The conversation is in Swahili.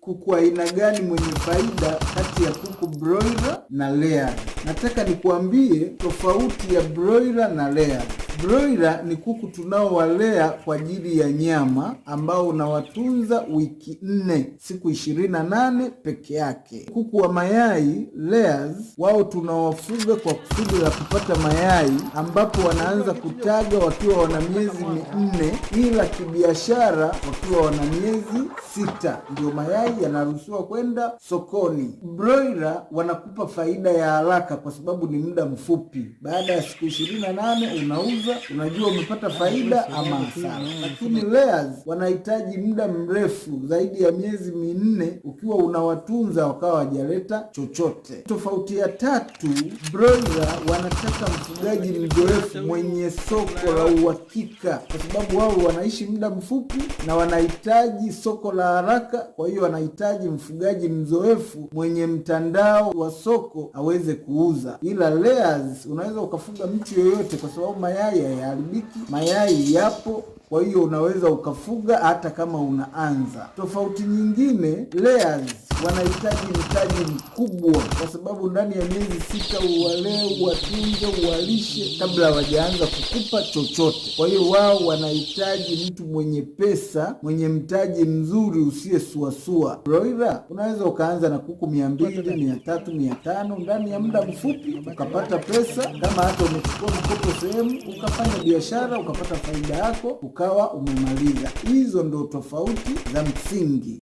kuku aina gani mwenye faida kati ya kuku broiler na layers. Nataka nikuambie tofauti ya broiler na layers. Broiler ni kuku tunaowalea kwa ajili ya nyama ambao unawatunza wiki 4, siku 28 peke yake. Kuku wa mayai layers, wao tunawafuga kwa kusudi la kupata mayai, ambapo wanaanza kutaga wakiwa wana miezi 4, ila kibiashara wakiwa wana miezi 6 ndio mayai yanaruhusiwa kwenda sokoni. Broiler wanakupa faida ya haraka kwa sababu ni muda mfupi. Baada ya siku 28 unauza, unajua umepata faida ama hasara. Lakini layers wanahitaji muda mrefu zaidi ya miezi 4 ukiwa unawatunza wakawa hawajaleta chochote. Tofauti ya tatu, broiler wanataka mfugaji mzoefu mwenye soko la uhakika, kwa sababu wao wanaishi muda mfupi na wanahitaji soko la haraka. Kwa hiyo wanahitaji mfugaji mzoefu mwenye mtandao wa soko aweze kuuza. Ila layers unaweza ukafuga mtu yoyote, kwa sababu mayai hayaharibiki, mayai yapo. Kwa hiyo unaweza ukafuga hata kama unaanza. Tofauti nyingine, layers wanahitaji mtaji mkubwa, kwa sababu ndani ya miezi 6 uwalee, uwatunze, uwalishe kabla hawajaanza kukupa chochote. Kwa hiyo wao wanahitaji mtu mwenye pesa, mwenye mtaji mzuri usiyesuasua. Broiler unaweza ukaanza na kuku 200, 300, 500 ndani ya muda mfupi ukapata pesa. Kama hata umechukua mkopo sehemu ukafanya biashara ukapata faida yako ukawa umemaliza. Hizo ndo tofauti za msingi.